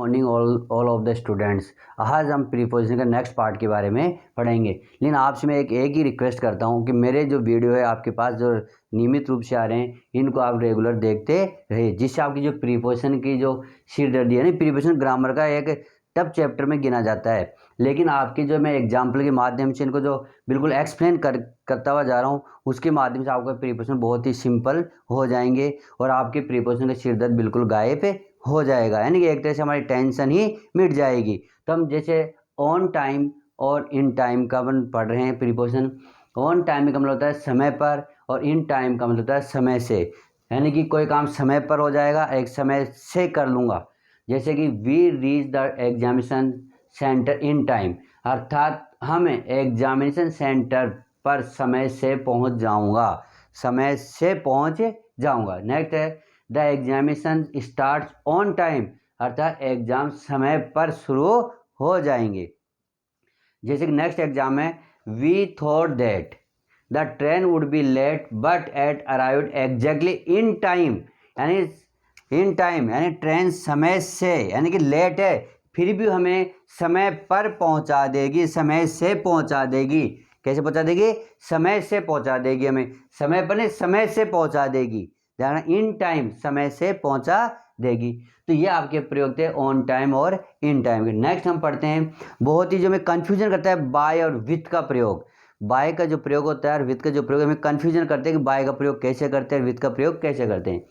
Morning all of the students. आज हम preposition के नेक्स्ट पार्ट के बारे में पढ़ेंगे, लेकिन आपसे मैं एक ही रिक्वेस्ट करता हूं कि मेरे जो वीडियो है आपके पास जो नियमित रूप से आ रहे हैं इनको आप रेगुलर देखते रहे, जिससे आपकी जो प्रीपोजिशन की जो सिरदर्दी है ना, प्रीपोजिशन ग्रामर का एक टफ चैप्टर में गिना जाता है, लेकिन आपकी जो मैं एग्जाम्पल के माध्यम से इनको जो बिल्कुल एक्सप्लेन करता हुआ जा रहा हूँ उसके माध्यम से आपका प्रीपोजिशन बहुत ही सिंपल हो जाएंगे और आपके प्रीपोजिशन का सिरदर्द बिल्कुल गायब हो जाएगा, यानी कि एक तरह से हमारी टेंशन ही मिट जाएगी। तो हम जैसे ऑन टाइम और इन टाइम का अपन पढ़ रहे हैं प्रीपोजिशन। ऑन टाइम का मतलब होता है समय पर और इन टाइम का मतलब होता है समय से, यानी कि कोई काम समय पर हो जाएगा, एक समय से कर लूँगा। जैसे कि we reach the examination centre in time, अर्थात हम एग्जामिनेशन सेंटर पर समय से पहुंच जाऊंगा, समय से पहुंच जाऊंगा। नेक्स्ट है the examination starts on time, अर्थात एग्जाम समय पर शुरू हो जाएंगे। जैसे कि नेक्स्ट एग्जाम है we thought that the train would be late but it arrived exactly in time, यानी इन टाइम यानी ट्रेन समय से, यानी कि लेट है फिर भी हमें समय पर पहुंचा देगी, समय से पहुंचा देगी। कैसे पहुंचा देगी? समय से पहुंचा देगी, हमें समय पर नहीं समय से पहुंचा देगी। ध्यान, इन टाइम समय से पहुंचा देगी। तो ये आपके प्रयोग थे ऑन टाइम और इन टाइम के। नेक्स्ट हम पढ़ते हैं, बहुत ही जो हमें कन्फ्यूजन करता है बाय और विथ का प्रयोग। बाय का जो प्रयोग होता है और विथ का जो प्रयोग, हमें कन्फ्यूजन करते हैं कि बाय का प्रयोग कैसे करते हैं और विथ का प्रयोग कैसे करते हैं।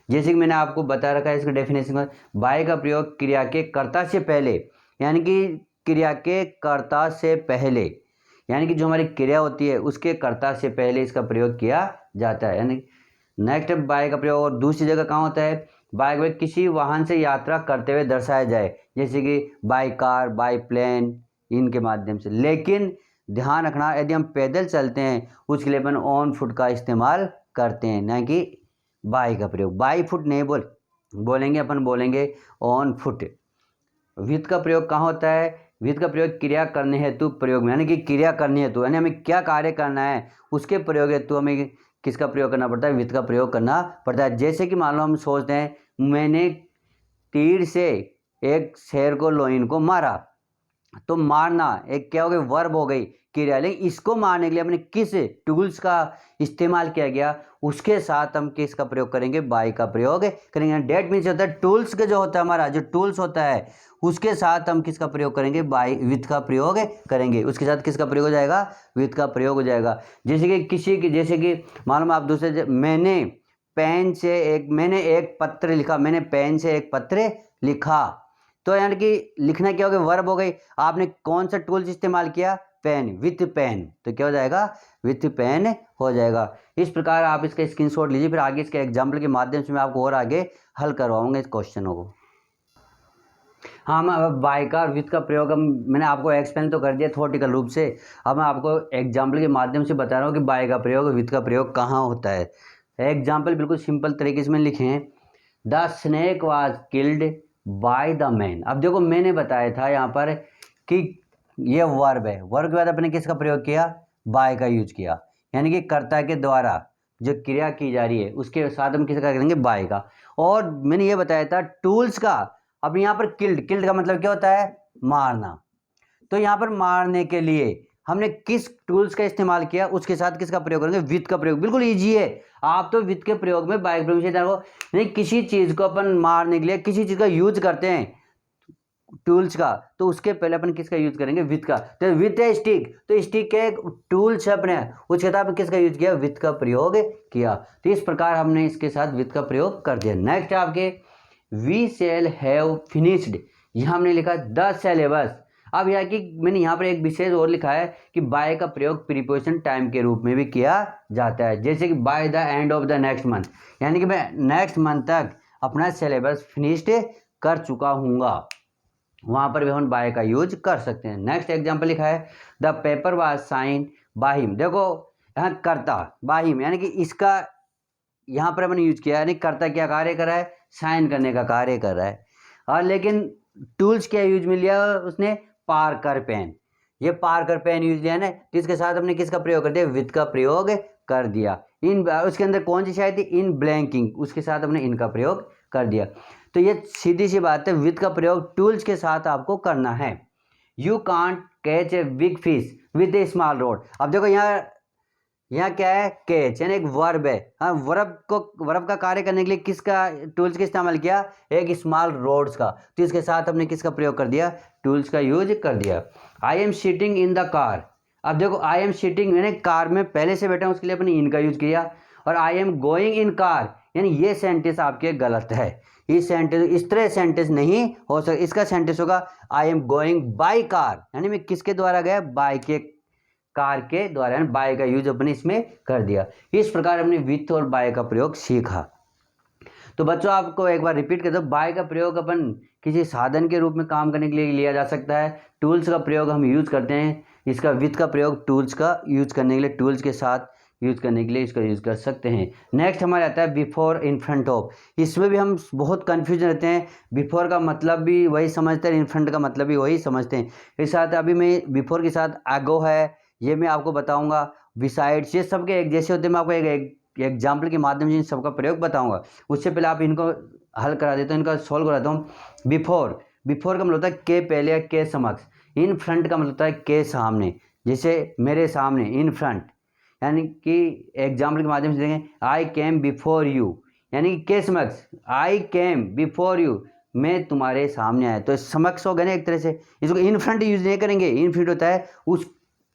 जैसे कि मैंने आपको बता रखा है इसका डेफिनेशन में, बाय का प्रयोग क्रिया के कर्ता से पहले, यानी कि क्रिया के कर्ता से पहले, यानी कि जो हमारी क्रिया होती है उसके कर्ता से पहले इसका प्रयोग किया जाता है। यानी नेक्स्ट बाय का प्रयोग और दूसरी जगह कहाँ होता है? बाय का प्रयोग किसी वाहन से यात्रा करते हुए दर्शाया जाए, जैसे कि बाय कार, बाय प्लेन, इनके माध्यम से। लेकिन ध्यान रखना, यदि हम पैदल चलते हैं उसके लिए अपन ऑन फुट का इस्तेमाल करते हैं, न कि बाय का प्रयोग। बाय फुट नहीं बोलेंगे, अपन बोलेंगे ऑन फुट। विथ का प्रयोग कहाँ होता है? विथ का प्रयोग क्रिया करने हेतु प्रयोग में, यानी कि क्रिया करने हेतु, यानी हमें क्या कार्य करना है उसके प्रयोग हेतु हमें किसका प्रयोग करना पड़ता है? विथ का प्रयोग करना पड़ता है। जैसे कि मान लो हम सोचते हैं मैंने तीर से एक शेर को, लोइन को मारा, तो मारना एक क्या हो गई? वर्ब हो गई, क्रिया। लेकिन इसको मारने के लिए हमने किस टूल्स का इस्तेमाल किया गया, उसके साथ हम किसका प्रयोग करेंगे? बाय का प्रयोग करेंगे। डेट मीन्स होता है टूल्स के जो होता है, हमारा जो टूल्स होता है उसके साथ हम किसका प्रयोग करेंगे? बाय, विथ का प्रयोग करेंगे। उसके साथ किसका प्रयोग हो जाएगा? विथ का प्रयोग हो जाएगा। जैसे कि किसी की, जैसे कि मालूम आप दूसरे, मैंने एक पत्र लिखा, मैंने पेन से एक पत्र लिखा, तो यानी कि लिखना क्या हो गया? वर्ब हो गई। आपने कौन सा टूल्स इस्तेमाल किया? पेन, विथ पेन, तो क्या हो जाएगा? विथ पेन हो जाएगा। इस प्रकार आप इसका स्क्रीनशॉट लीजिए, फिर आगे इसके एग्जाम्पल के माध्यम से मैं आपको और आगे हल करवाऊंगा इस क्वेश्चनों को। हाँ, मैं बाय का और विथ का प्रयोग मैंने आपको एक्सप्लेन तो कर दिया थ्योरेटिकल रूप से। अब मैं आपको एग्जाम्पल के माध्यम से बता रहा हूँ कि बाय का प्रयोग और विथ का प्रयोग कहाँ होता है। एग्जाम्पल बिल्कुल सिंपल तरीके से मैंने लिखे हैं। The snake was killed by the man. अब देखो मैंने बताया था यहाँ पर कि ये वर्ब है, वर्ब के बाद अपने किसका प्रयोग किया? बाय का यूज किया, यानी कि कर्ता के द्वारा जो क्रिया की जा रही है उसके साथ हम किसका करेंगे? बाय का। और मैंने ये बताया था टूल्स का। अब यहाँ पर किल्ड, किल्ड का मतलब क्या होता है? मारना। तो यहाँ पर मारने के लिए हमने किस टूल्स का इस्तेमाल किया, उसके साथ किसका प्रयोग करेंगे? विथ का प्रयोग। बिल्कुल इजी है, आप तो विथ के प्रयोग में बाय प्रयोग नहीं, किसी चीज को अपन मारने के लिए किसी चीज का यूज करते हैं टूल्स का, तो उसके पहले अपन किसका यूज करेंगे? विथ का। तो विथ है स्टिक, तो स्टिक के टूल्स अपने, उसके साथ किसका यूज किया? विथ का प्रयोग किया। तो इस प्रकार हमने इसके साथ विथ का प्रयोग कर दिया। नेक्स्ट आपके वी शैल हैव फिनिश्ड, यहां हमने लिखा द सिलेबस। अब यहाँ की मैंने यहाँ पर एक विशेष और लिखा है कि बाय का प्रयोग प्रीपोजिशन टाइम के रूप में भी किया जाता है, जैसे कि by the end of the next month, यानी कि मैं नेक्स्ट मंथ तक अपना सिलेबस फिनिश्ड कर चुका हूँगा, वहां पर भी हम बाय का यूज कर सकते हैं। नेक्स्ट एग्जांपल लिखा है the paper was sign by him. देखो यहाँ कर्ता बाय हिम, यानी कि इसका यहाँ पर मैंने यूज किया, यानी कर्ता क्या कार्य कर रहा है? साइन करने का कार्य कर रहा है। और लेकिन टूल्स क्या यूज में लिया उसने? Parker pen. ये पार्कर पेन यूज लिया ना, तो इसके साथ हमने किसका प्रयोग कर दिया? विथ का प्रयोग कर दिया। इन उसके अंदर कौन सी शायद थी? इन ब्लैंकिंग, उसके साथ हमने इनका प्रयोग कर दिया। तो ये सीधी सी बात है, विथ का प्रयोग टूल्स के साथ आपको करना है। You can't catch a big fish with A small rod. अब देखो यहाँ क्या है, कैच यानी एक वर्ब है। हाँ, वर्ब का कार्य करने के लिए किसका टूल्स का इस्तेमाल किया, एक स्मॉल रोड्स का। तो इसके साथ हमने किसका प्रयोग कर दिया, टूल्स का यूज कर दिया। I am sitting in the car. अब देखो आई एम सिटिंग यानी कार में पहले से बैठा हूँ, उसके लिए अपने इन का यूज किया। और I am going in car यानी ये सेंटेंस आपके गलत है। इस सेंटेंस, इस तरह सेंटेंस नहीं हो सकता। इसका सेंटेंस होगा I am going by car, यानी मैं किसके द्वारा गया, बाय के, कार के द्वारा, यानी बाय का यूज अपने इसमें कर दिया। इस प्रकार हमने विथ और बाय का प्रयोग सीखा। तो बच्चों आपको एक बार रिपीट कर दो, बाय का प्रयोग अपन किसी साधन के रूप में काम करने के लिए लिया जा सकता है। टूल्स का प्रयोग हम यूज करते हैं, इसका विथ का प्रयोग टूल्स का यूज करने के लिए, टूल्स के साथ यूज करने के लिए इसका यूज कर सकते हैं। नेक्स्ट हमारे आता है बिफोर, इन फ्रंट ऑफ। इसमें भी हम बहुत कन्फ्यूजन रहते हैं। बिफोर का मतलब भी वही समझते हैं, इन फ्रंट का मतलब भी वही समझते हैं। इस साथ अभी मैं बिफोर के साथ एगो है, ये मैं आपको बताऊंगा। बिसाइड्स, ये सबके एक जैसे होते हैं। मैं आपको एक एग्जाम्पल के माध्यम से इन सबका प्रयोग बताऊंगा। उससे पहले आप इनको हल करा देता हूँ, इनका सॉल्व कराता हूँ। बिफोर, बिफोर का मतलब होता है के पहले या के समक्ष। इन फ्रंट का मतलब होता है के सामने, जैसे मेरे सामने, इन फ्रंट। यानी कि एग्जाम्पल के माध्यम से देखें, आई केम बिफोर यू, यानी कि के समक्ष, आई केम बिफोर यू, मैं तुम्हारे सामने आया। तो समक्ष हो गया ना एक तरह से। इसको इन फ्रंट यूज नहीं करेंगे, इन फ्रंट होता है उस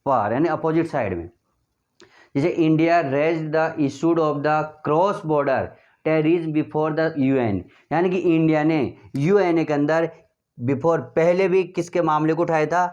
पार यानी अपोजिट साइड में। जैसे India raise the issued of the cross border terrorism before the UN, यानी कि इंडिया ने यूएन के अंदर बिफोर, पहले भी किसके मामले को उठाया था,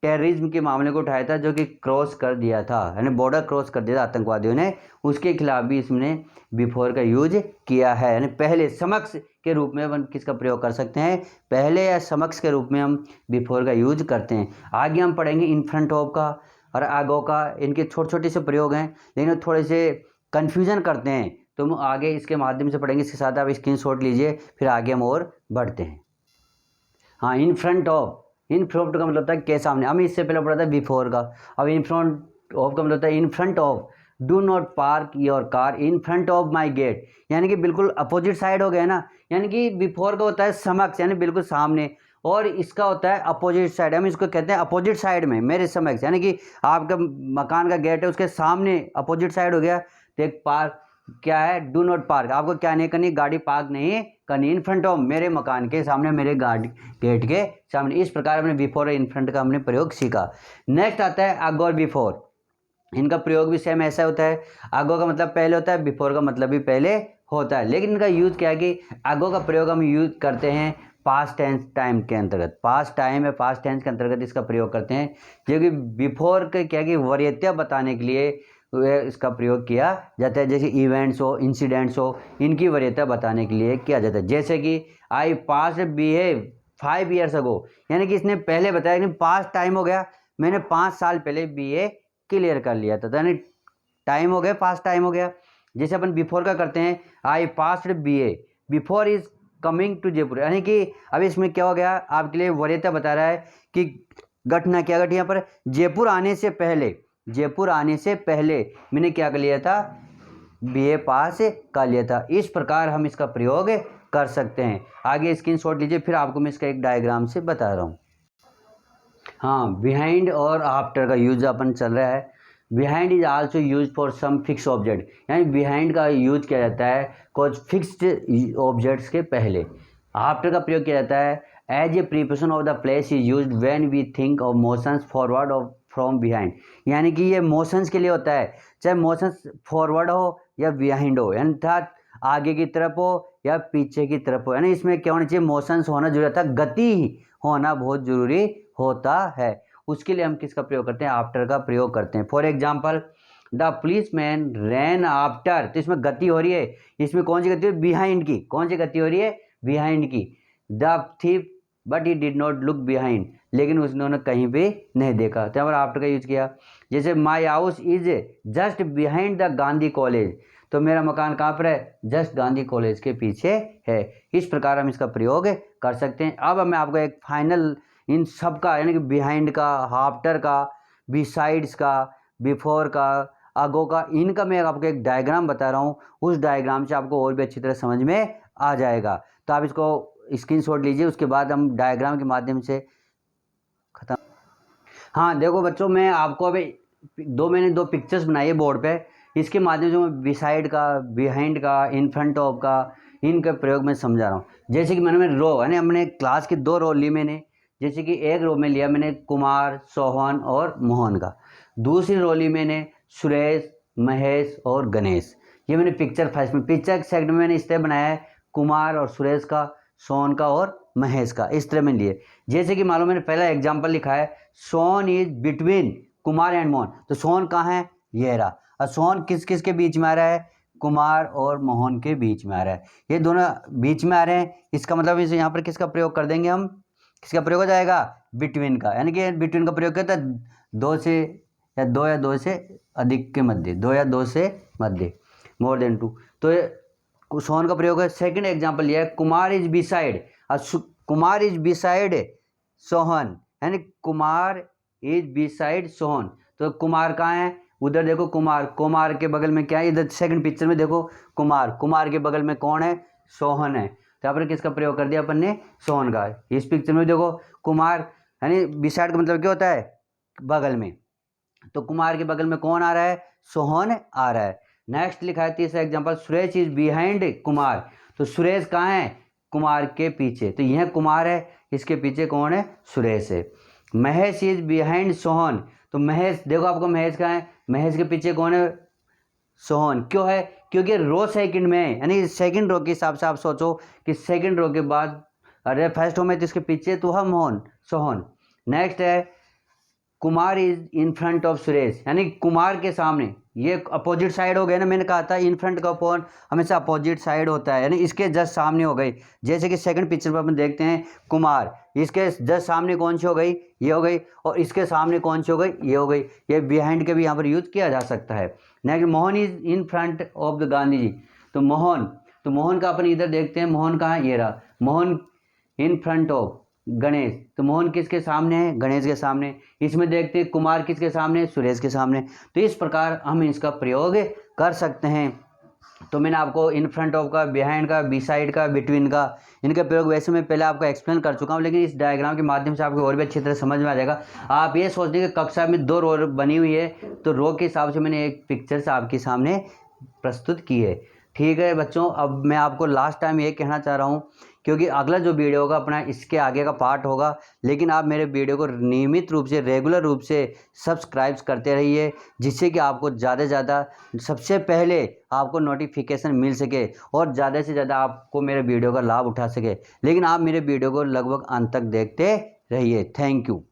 टेररिज्म के मामले को उठाया था, जो कि क्रॉस कर दिया था, यानी बॉर्डर क्रॉस कर दिया था आतंकवादियों ने। उसके खिलाफ भी इसने बिफोर का यूज किया है, यानी पहले, समक्ष के रूप में हम किसका प्रयोग कर सकते हैं, पहले या समक्ष के रूप में हम बिफोर का यूज करते हैं। आगे हम पढ़ेंगे इन फ्रंट ऑफ का और आगो का। इनके छोटे छोटे से प्रयोग हैं, लेकिन थोड़े से कन्फ्यूजन करते हैं, तो हम आगे इसके माध्यम से पढ़ेंगे। इसके साथ आप स्क्रीनशॉट लीजिए, फिर आगे हम और बढ़ते हैं। हाँ, इन फ्रंट ऑफ, इन फ्रंट का मतलब होता है के सामने। हमें इससे पहले पढ़ा था बिफोर का। अब इन फ्रंट ऑफ का मतलब होता है in front of, do not park your car in front of my gate, यानी कि बिल्कुल अपोजिट साइड हो गया ना। यानी कि बिफोर का होता है समक्ष, यानी बिल्कुल सामने, और इसका होता है अपोजिट साइड। हम इसको कहते हैं अपोजिट साइड में, मेरे समक्ष, यानी कि आपका मकान का गेट है उसके सामने अपोजिट साइड हो गया। तो एक पार्क क्या है, डू नॉट पार्क, आपको क्या नहीं करनी, गाड़ी पार्क नहीं करनी, इन फ्रंट ऑफ, मेरे मकान के सामने, मेरे गेट के सामने। इस प्रकार हमने बिफोर और इन फ्रंट का हमने प्रयोग सीखा। नेक्स्ट आता है आगो और बिफोर। इनका प्रयोग भी सेम ऐसा होता है। आगो का मतलब पहले होता है, बिफोर का मतलब भी पहले होता है, लेकिन इनका यूज क्या है कि आगो का प्रयोग हम यूज करते हैं पास्ट टेंस टाइम के अंतर्गत, पास्ट टाइम या पास्ट टेंस के अंतर्गत इसका प्रयोग करते हैं। क्योंकि बिफोर के क्या कि वरीयता बताने के लिए इसका प्रयोग किया जाता है, जैसे इवेंट्स हो, इंसिडेंट्स हो, इनकी वरीयता बताने के लिए किया जाता है। जैसे कि आई पास BA 5 years ago, यानी कि इसने पहले बताया कि पास्ट टाइम हो गया, मैंने 5 साल पहले BA क्लियर कर लिया था, यानी टाइम हो गया, पास्ट टाइम हो गया। जैसे अपन बिफोर का करते हैं, I passed BA before is coming to Jaipur, यानी कि अब इसमें क्या हो गया, आपके लिए वरीयता बता रहा है कि घटना क्या घटी यहाँ पर, जयपुर आने से पहले, जयपुर आने से पहले मैंने क्या कर लिया था, BA पास कर लिया था। इस प्रकार हम इसका प्रयोग कर सकते हैं। आगे स्क्रीनशॉट लीजिए, फिर आपको मैं इसका एक डायग्राम से बता रहा हूँ। हाँ, बिहाइंड और आफ्टर का यूज अपन चल रहा है। Behind is also use for some fix object, यानी बिहाइंड का यूज किया जाता है कुछ फिक्स्ड ऑब्जेक्ट्स के पहले। आफ्टर का प्रयोग किया जाता है as a preposition of the place is used when we think of motions forward और फ्रॉम बिहाइंड, यानी कि ये मोशंस के लिए होता है, चाहे मोशंस फॉरवर्ड हो या बिहाइंड हो, यानी अर्थात आगे की तरफ हो या पीछे की तरफ हो, यानी इसमें क्या होना चाहिए, मोशंस होना जरूरी था, गति होना बहुत जरूरी होता है। उसके लिए हम किसका प्रयोग करते हैं, आफ्टर का प्रयोग करते हैं। For example the police man rain after, तो इसमें गति हो रही है, इसमें कौन सी गति हो रही है, बिहाइंड की, कौन सी गति हो रही है, बिहाइंड की। The thief but he did not look behind, लेकिन उसने कहीं भी नहीं देखा, तो यहाँ पर आफ्टर का यूज किया। जैसे my house is just behind the Gandhi college, तो मेरा मकान कहाँ पर है, जस्ट गांधी कॉलेज के पीछे है। इस प्रकार हम इसका प्रयोग कर सकते हैं। अब मैं आपको एक फाइनल इन सब का, यानी कि बिहाइंड का, आफ्टर का, बिसाइड्स का, बिफोर का, अगो का, इनका मैं आपको एक डायग्राम बता रहा हूँ। उस डायग्राम से आपको और भी अच्छी तरह समझ में आ जाएगा। तो आप इसको स्क्रीनशॉट लीजिए, उसके बाद हम डायग्राम के माध्यम से खत्म। हाँ देखो बच्चों, मैं आपको अभी मैंने दो पिक्चर्स बनाई है बोर्ड पे, इसके माध्यम से मैं बिसाइड का, बिहाइंड का, इन फ्रंट ऑफ का, इनका प्रयोग मैं समझा रहा हूँ। जैसे कि मैंने रो है ना, हमने क्लास की 2 रो ली मैंने। जैसे कि एक रो में लिया मैंने कुमार, सोहन और मोहन का। दूसरी रो ली मैंने सुरेश, महेश और गणेश। ये मैंने पिक्चर फर्स्ट में, पिक्चर सेकंड में मैंने इस तरह बनाया है, कुमार और सुरेश का, सोहन का और महेश का, इस तरह में लिए। जैसे कि मालूम, मैंने पहला एग्जाम्पल लिखा है, Sohan is between Kumar and Mohan. तो सोहन कहाँ है, ये रहा। और सोहन किस किस के बीच में आ रहा है, कुमार और मोहन के बीच में आ रहा है। ये दोनों बीच में आ रहे हैं, इसका मतलब इस यहाँ पर किसका प्रयोग कर देंगे हम, किसका प्रयोग हो जाएगा, बिटवीन का। यानी कि बिटवीन का प्रयोग करता है दो या दो से अधिक के मध्य, 2 या 2 से मध्य, मोर देन 2। तो सोहन का प्रयोग है। सेकंड एग्जांपल लिया है, Kumar is beside, Kumar is beside Sohan, यानी कुमार इज बिसाइड सोहन। तो कुमार कहाँ है, उधर देखो कुमार, कुमार के बगल में क्या है, इधर सेकंड पिक्चर में देखो कुमार, कुमार के बगल में कौन है, सोहन है। तो यहाँ पर किसका प्रयोग कर दिया अपन ने, सोहन का। इस पिक्चर में देखो कुमार, यानी बिसाइड का मतलब क्या होता है, बगल में। तो कुमार के बगल में कौन आ रहा है, सोहन आ रहा है। नेक्स्ट लिखा है तीसरा example, Suresh is behind Kumar. तो सुरेश कहाँ है, कुमार के पीछे। तो यह कुमार है, इसके पीछे कौन है, सुरेश है। Mahesh is behind Sohan. तो महेश देखो, आपको महेश कहाँ है, महेश के पीछे कौन है, सोहन। क्यों है, क्योंकि रो सेकंड में, यानी सेकंड रो के हिसाब से आप सोचो कि सेकंड रो के बाद, अरे फर्स्ट रो में तो इसके पीछे तो हम मोहन, सोहन। नेक्स्ट है, Kumar is in front of Suresh, यानी कुमार के सामने, ये अपोजिट साइड हो गया ना, मैंने कहा था इन फ्रंट का अपॉन हमेशा अपोजिट साइड होता है, यानी इसके जस्ट सामने हो गई। जैसे कि सेकंड पिक्चर पर अपन देखते हैं, कुमार, इसके जस्ट सामने कौन सी हो गई, ये हो गई, और इसके सामने कौन सी हो गई, ये हो गई। ये बिहाइंड के भी यहाँ पर यूज किया जा सकता है। Next, Mohan is in front of the Gandhi ji. तो मोहन का अपन इधर देखते हैं, मोहन कहाँ, ये रहा, मोहन इन फ्रंट ऑफ गणेश। तो मोहन किसके सामने है, गणेश के सामने। इसमें देखते हैं कुमार किसके सामने, सुरेश के सामने। तो इस प्रकार हम इसका प्रयोग कर सकते हैं। तो मैंने आपको इन फ्रंट ऑफ का, बिहाइंड का, बिसाइड का, बिटवीन का, इनका प्रयोग वैसे मैं पहले आपको एक्सप्लेन कर चुका हूं, लेकिन इस डायग्राम के माध्यम से आपको और भी अच्छी तरह समझ में आ जाएगा। आप ये सोचते हैं कि कक्षा में 2 रो बनी हुई है, तो रो के हिसाब से मैंने एक पिक्चर से आपके सामने प्रस्तुत की है। ठीक है बच्चों, अब मैं आपको लास्ट टाइम ये कहना चाह रहा हूँ, क्योंकि अगला जो वीडियो होगा अपना इसके आगे का पार्ट होगा, लेकिन आप मेरे वीडियो को नियमित रूप से, रेगुलर रूप से सब्सक्राइब करते रहिए, जिससे कि आपको ज़्यादा से ज़्यादा, सबसे पहले आपको नोटिफिकेशन मिल सके और ज़्यादा से ज़्यादा आपको मेरे वीडियो का लाभ उठा सके। लेकिन आप मेरे वीडियो को लगभग अंत तक देखते रहिए। Thank you.